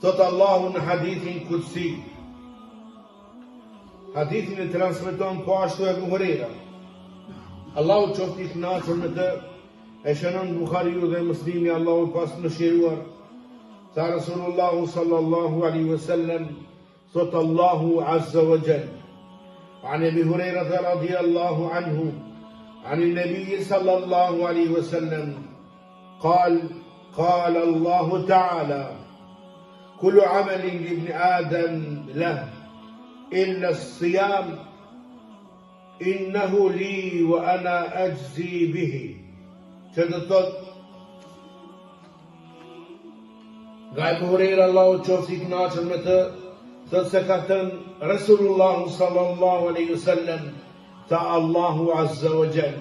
Thot Allahu në hadithin kutsi. Hadithin e transmeton po ashtu Ebu Hurajra. Allahu qoftë i kënaqur me të, e shënon Buhariu dhe Muslimi, Allahu pas mëshiruar. Tha Rasulullahu sallallahu alaihi wasallam, thot Allahu azza wa jalla. عن ابي هريره رضي الله عنه عن النبي صلى الله عليه وسلم قال الله تعالى: كل عمل لابن آدم له إلا الصيام إنه لي وأنا أجزي به. شدت قال أبو هريرة الله تشوف ناصر متى تسكتن رسول الله صلى الله عليه وسلم تا الله عز وجل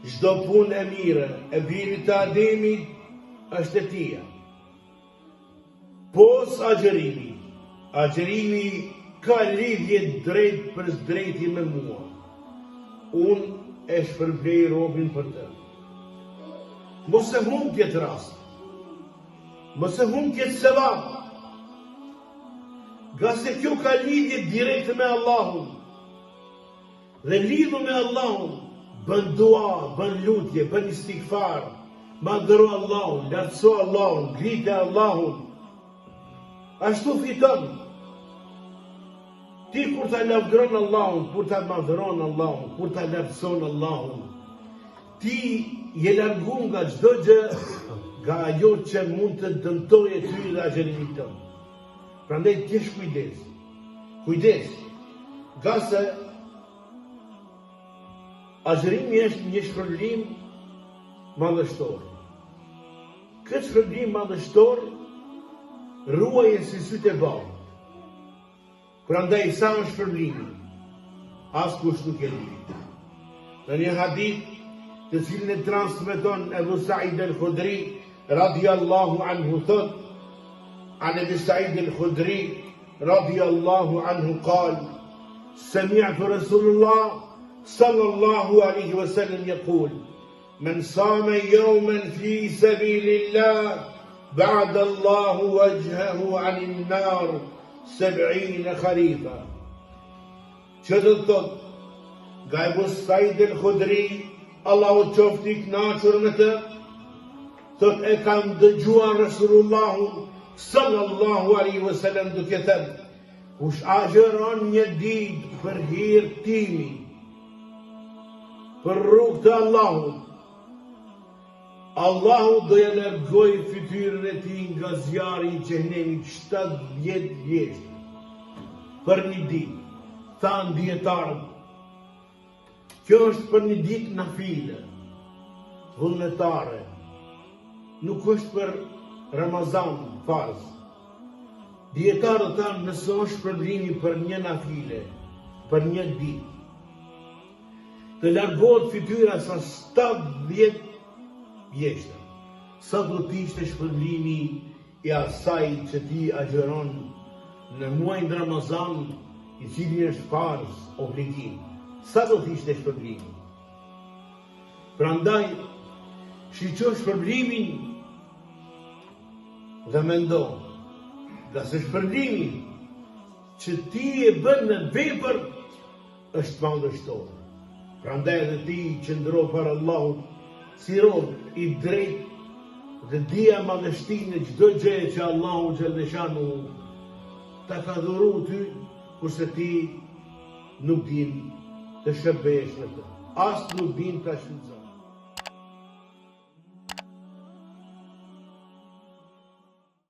çdo punë e mire e birit të Ademit është e tia. Pos agjerimi. Agjerimi ka lidhje drejt për drejti me mua. Unë e shpërblej robin për të. Mos e humb tjetë rast. Mos e humb tjetë sevap. Nga se kjo ka lidhje direkt me Allahun. Dhe lidhu me Allahun, bën dua, bën lutje, bën istighfar, madhëro Allahun, lartëso Allahun, grite Allahun. Ashtu fiton. Ti kur ta lavdron Allahun, kur ta madhëron Allahun, kur ta lartëson Allahun, ti je largu nga çdo gjë, nga ajo që mund të dëmtojë ty dhe agjerimin tënd. Prandaj kesh kujdes. Kujdes. Nga se agjerimi është një shpërblim madhështor. Këtë shpërblim madhështor ruaje si sytë e ballë. Prandaj sa është shpërblimi, askush nuk e di. Në një hadith të cilin e transmeton Ebu Sa'id al-Khudri radhiyallahu anhu thot: عن ابي سعيد الخدري رضي الله عنه قال: سمعت رسول الله صلى الله عليه وسلم يقول: من صام يوما في سبيل الله بعد الله وجهه عن النار 70 خريفا. Çdo nga Ebu Sa'id al-Khudri, Allahu qoftë i kënaqur me të, thot e kam dëgjuar Resulullahun sallallahu alaihi wasallam duke thënë: kush agjeron një ditë për hir timi, për rrugë të Allahut, Allahu do ja largoj fytyrën e tij nga zjarri i xhenemit 70 vjet. Për një ditë, thanë dietarët, kjo është për një ditë nafile, vullnetare, nuk është për Ramazan farz. Dietarët thanë nëse është shpërblimi për një nafile, për një ditë, të largohet fytyra sa 70 vjeshtë. Sa do të ishte shpërblimi i asaj që ti agjeron në muajin Ramazan, i cili është farz, obligim. Sa do të ishte shpërblimi? Prandaj, shiqo shpërblimin dhe mendo, nga se shpërblimi që ti e bën në vepër është madhështor. Prandaj edhe ti qëndro për Allahut si rob i drejt dhe dija madhështinë e çdo gjë që Allahu xhaleshanu ta ka dhuruar ty, kurse ti nuk din të shërbesh në të. As nuk din ta shfrytëzosh.